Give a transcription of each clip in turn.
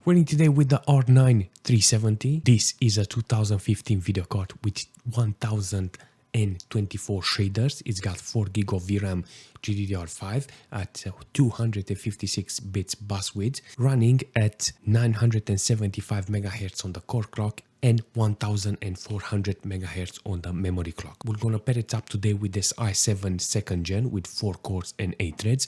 Running today with the R9 370. This is a 2015 video card with 1024 shaders. It's got 4 GB of VRAM GDDR5 at 256 bits bus width, running at 975 MHz on the core clock and 1400 MHz on the memory clock. We're gonna pair it up today with this i7 2nd gen with 4 cores and 8 threads.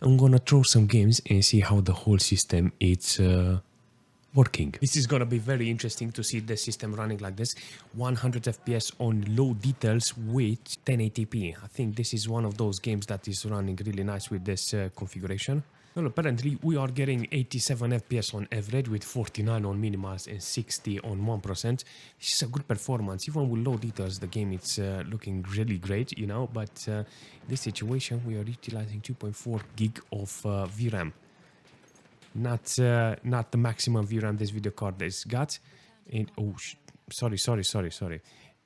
I'm gonna throw some games and see how the whole system is working. This is gonna be very interesting to see the system running like this. 100 FPS on low details with 1080p. I think this is one of those games that is running really nice with this configuration. Well, apparently we are getting 87 FPS on average with 49 on minimals and 60 on 1%. This is a good performance. Even with low details, the game is looking really great, you know, but in this situation we are utilizing 2.4 gig of VRAM. Not the maximum VRAM this video card has got. And sorry.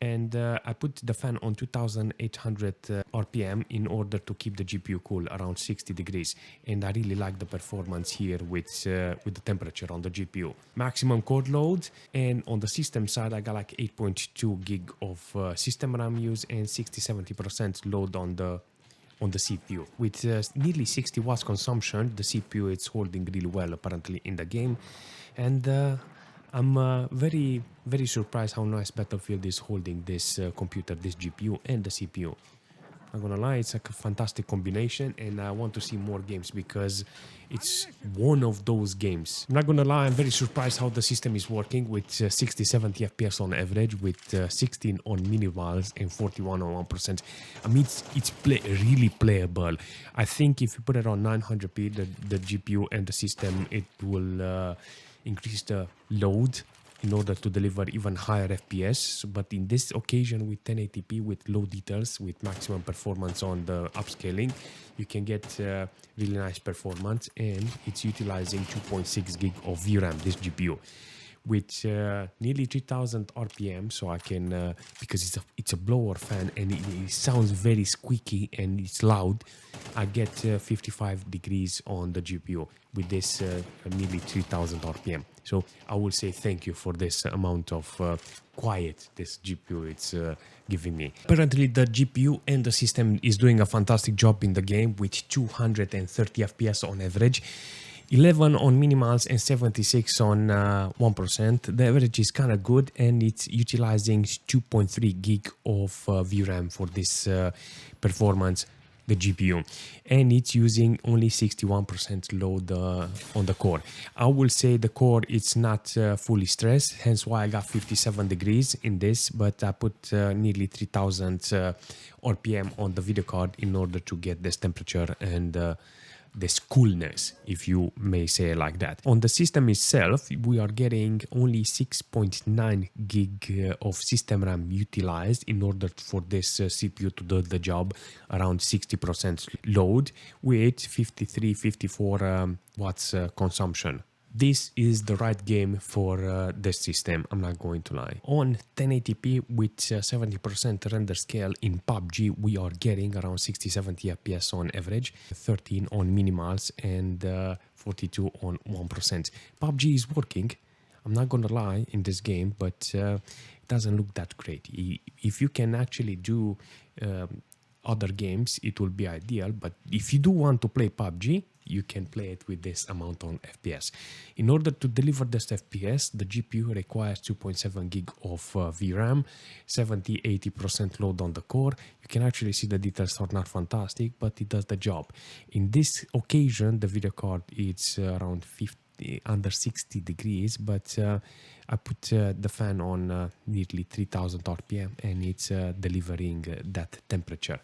And I put the fan on 2800 RPM in order to keep the GPU cool around 60 degrees. And I really like the performance here with the temperature on the GPU. Maximum code load, and on the system side I got like 8.2 gig of system RAM use and 60-70% load on the CPU. With nearly 60 watts consumption, the CPU is holding really well apparently in the game, and I'm very surprised how nice Battlefield is holding this computer, this GPU and the CPU. I'm not gonna lie, it's like a fantastic combination, and I want to see more games because it's one of those games. I'm not gonna lie, I'm very surprised how the system is working with 60-70 FPS on average, with 16 on minimals and 41 on 1%. I mean, it's really playable. I think if you put it on 900p, the GPU and the system, it will increase the load in order to deliver even higher FPS. But in this occasion with 1080p, with low details, with maximum performance on the upscaling, you can get really nice performance, and it's utilizing 2.6 gig of VRAM, this GPU, with nearly 3000 RPM, so I can because it's a blower fan and it sounds very squeaky and it's loud. I get 55 degrees on the GPU with this nearly 3000 RPM. So I will say thank you for this amount of quiet this GPU it's giving me. Apparently the GPU and the system is doing a fantastic job in the game with 230 FPS on average, 11 on minimals and 76 on 1%. The average is kind of good, and it's utilizing 2.3 gig of VRAM for this performance, the GPU, and it's using only 61% load on the core. I will say the core it's not fully stressed, hence why I got 57 degrees in this, but I put nearly 3000 RPM on the video card in order to get this temperature and this coolness, if you may say it like that. On the system itself, we are getting only 6.9 gig of system RAM utilized in order for this CPU to do the job, around 60% load with 53-54 watts consumption. This is the right game for this system, I'm not going to lie. On 1080p with 70% render scale in PUBG, we are getting around 60-70 FPS on average, 13 on minimals and 42 on 1%. PUBG is working, I'm not gonna lie, in this game, but it doesn't look that great. If you can actually do other games, it will be ideal, but if you do want to play PUBG, you can play it with this amount on FPS. In order to deliver this FPS, the GPU requires 2.7 gig of VRAM, 70-80% load on the core. You can actually see the details are not fantastic, but it does the job. In this occasion, the video card is around 50, under 60 degrees, but I put the fan on nearly 3000 RPM, and it's delivering that temperature.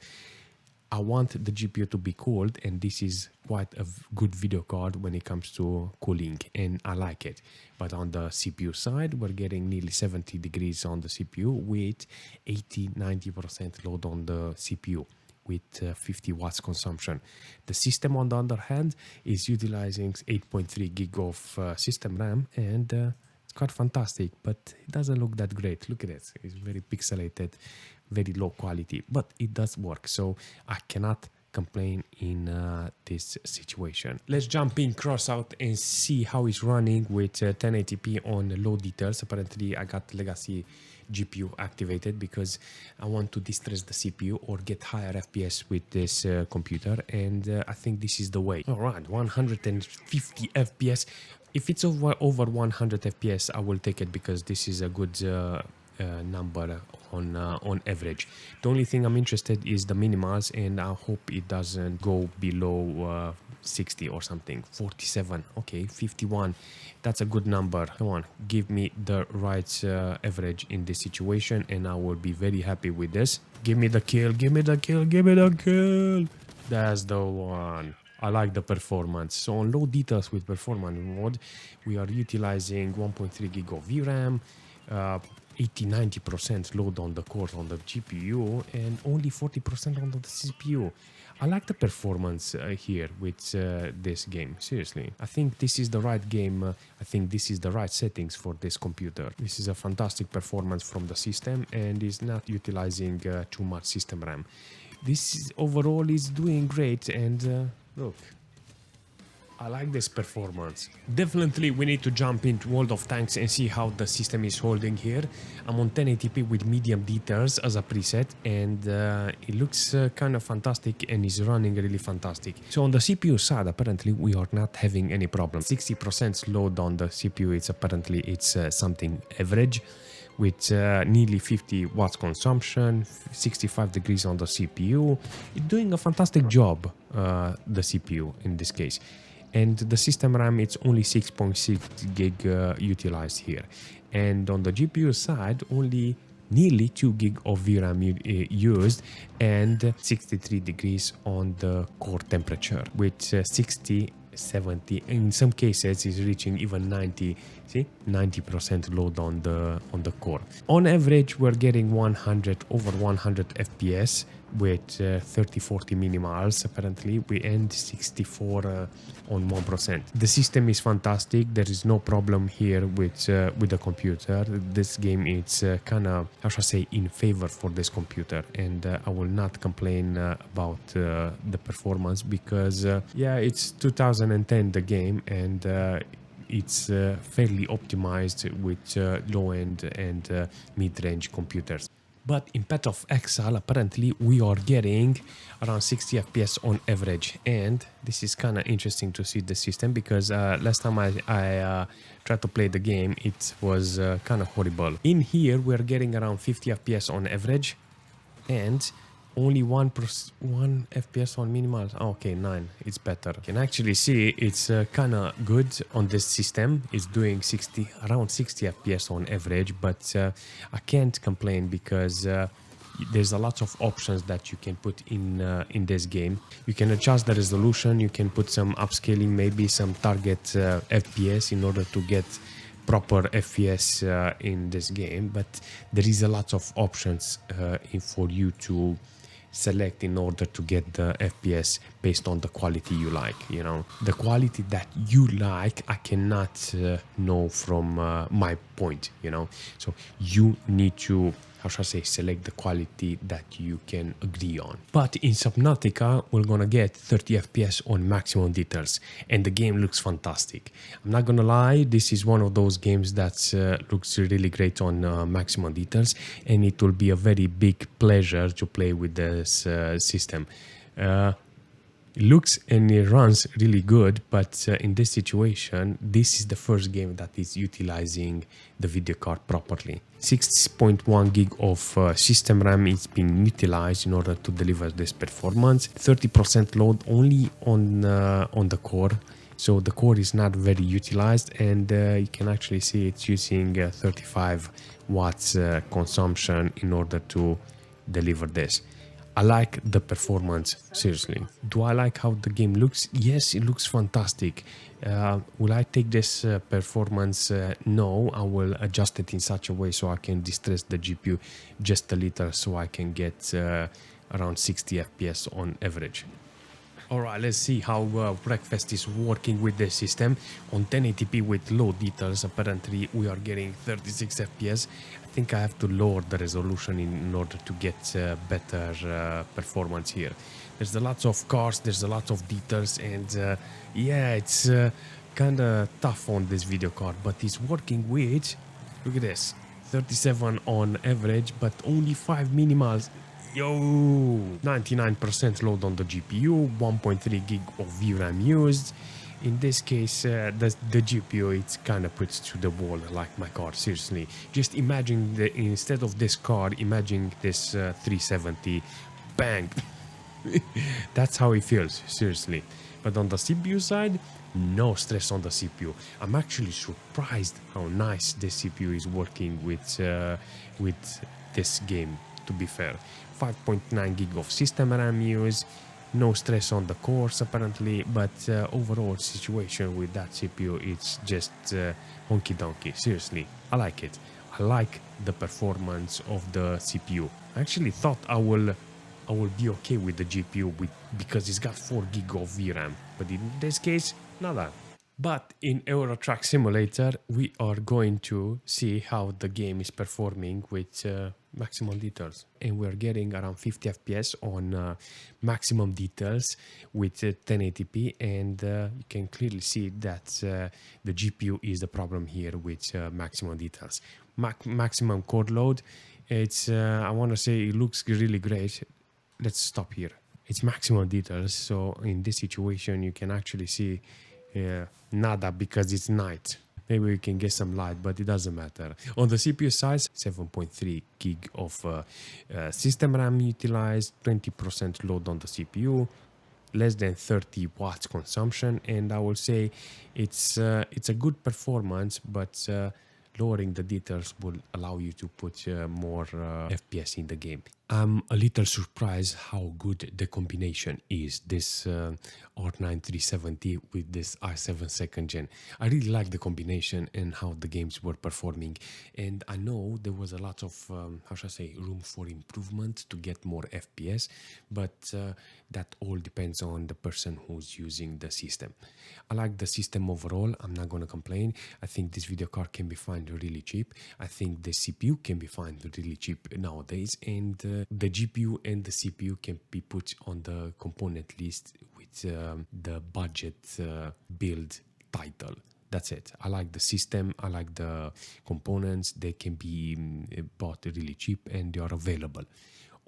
I want the GPU to be cooled, and this is quite a good video card when it comes to cooling, and I like it. But on the CPU side, we're getting nearly 70 degrees on the CPU with 80-90% load on the CPU with 50 watts consumption. The system, on the other hand, is utilizing 8.3 gig of system RAM, and it's quite fantastic, but it doesn't look that great. Look at it, it's very pixelated, very low quality, but it does work, so I cannot complain in this situation. Let's jump in Crossout and see how it's running with 1080p on low details. Apparently I got legacy GPU activated because I want to distress the CPU or get higher FPS with this computer, and I think this is the way. All right, 150 FPS. If it's over 100 FPS, I will take it because this is a good number on average. The only thing I'm interested is the minimals, and I hope it doesn't go below 60 or something. 47, okay, 51. That's a good number. Come on, give me the right average in this situation, and I will be very happy with this. Give me the kill, give me the kill, give me the kill. That's the one. I like the performance. So on low details with performance mode, we are utilizing 1.3 gig of VRAM, 80-90% load on the core on the GPU, and only 40% on the CPU. I like the performance here with this game. Seriously, I think this is the right game. I think this is the right settings for this computer. This is a fantastic performance from the system and is not utilizing too much system RAM. This overall is doing great, and look, I like this performance. Definitely we need to jump into World of Tanks and see how the system is holding here. I'm on 1080p with medium details as a preset, and it looks kind of fantastic and is running really fantastic. So on the CPU side, apparently we are not having any problem. 60% load on the CPU, it's something average, with nearly 50 watts consumption, 65 degrees on the CPU. It's doing a fantastic job, the CPU in this case. And the system RAM, it's only 6.6 gig utilized here. And on the GPU side, only nearly 2 gig of VRAM used, and 63 degrees on the core temperature, with 60, 70, in some cases is reaching even 90. See, 90% load on the core. On average, we're getting over 100 FPS with 30-40 minimals. Apparently we end 64 on 1%. The system is fantastic. There is no problem here with the computer. This game is kind of, how should I say, in favor for this computer, and I will not complain about the performance because yeah, it's 2010 the game, and it's fairly optimized with low-end and mid-range computers. But in Path of Exile, apparently we are getting around 60 FPS on average, and this is kind of interesting to see the system because last time I tried to play the game, it was kind of horrible. In here, we're getting around 50 FPS on average, and only 1 FPS on minimal. Oh, okay, 9. It's better. You can actually see it's kind of good on this system. It's doing around 60 FPS on average, but I can't complain because there's a lot of options that you can put in this game. You can adjust the resolution. You can put some upscaling, maybe some target FPS in order to get proper FPS in this game. But there is a lot of options for you to select in order to get the FPS based on the quality you like. You know, the quality that you like, I cannot know from my point, you know. So you need to, how should I say, select the quality that you can agree on. But in Subnautica, we're gonna get 30 FPS on maximum details, and the game looks fantastic. I'm not gonna lie, this is one of those games that looks really great on maximum details, and it will be a very big pleasure to play with this system. It looks and it runs really good, but in this situation, this is the first game that is utilizing the video card properly. 6.1 gig of system RAM is being utilized in order to deliver this performance. 30% load only on the core, so the core is not very utilized, and you can actually see it's using 35 watts consumption in order to deliver this. I like the performance, seriously. Do I like how the game looks? Yes, it looks fantastic. Will I take this performance? No, I will adjust it in such a way so I can distress the GPU just a little, so I can get around 60 FPS on average. Alright, let's see how Wreckfest is working with the system. On 1080p with low details, apparently we are getting 36 FPS. I think I have to lower the resolution in order to get better performance here. There's a lot of cars, there's a lot of details, and yeah, it's kind of tough on this video card, but it's working with, look at this, 37 on average, but only 5 minimals. Yo, 99% load on the GPU, 1.3 gig of VRAM used. In this case, the GPU, it's kind of puts to the wall like my card, seriously. Just imagine, instead of this card, imagine this 370, bang. That's how it feels, seriously. But on the CPU side, no stress on the CPU. I'm actually surprised how nice this CPU is working with this game, to be fair. 5.9 gig of system RAM use, no stress on the cores apparently, but overall situation with that CPU, it's just honky donkey, seriously. I like it. I like the performance of the CPU. I actually thought I will be okay with the GPU because it's got 4 gig of VRAM, but in this case, nada. But in Euro Truck Simulator, we are going to see how the game is performing with maximum details. And we're getting around 50 FPS on maximum details with 1080p, and you can clearly see that the GPU is the problem here with maximum details. Maximum core load, it's, I want to say it looks really great. Let's stop here. It's maximum details, so in this situation you can actually see nada because it's night. Maybe we can get some light, but it doesn't matter. On the CPU side, 7.3 gig of system RAM utilized, 20% load on the CPU, less than 30 watts consumption, and I will say it's a good performance, but lowering the details will allow you to put more FPS in the game. I'm a little surprised how good the combination is, this R9 370 with this i7 2nd gen. I really like the combination and how the games were performing, and I know there was a lot of, how should I say, room for improvement to get more FPS, but that all depends on the person who's using the system. I like the system overall, I'm not going to complain. I think this video card can be found really cheap. I think the CPU can be found really cheap nowadays, and the GPU and the CPU can be put on the component list with the budget build title. That's it. I like the system, I like the components. They can be bought really cheap and they are available.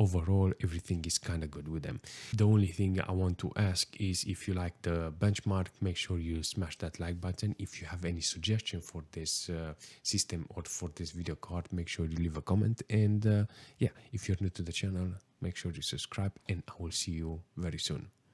Overall, everything is kind of good with them. The only thing I want to ask is, if you like the benchmark, make sure you smash that like button. If you have any suggestion for this system or for this video card, make sure you leave a comment. And yeah, if you're new to the channel, make sure you subscribe, and I will see you very soon.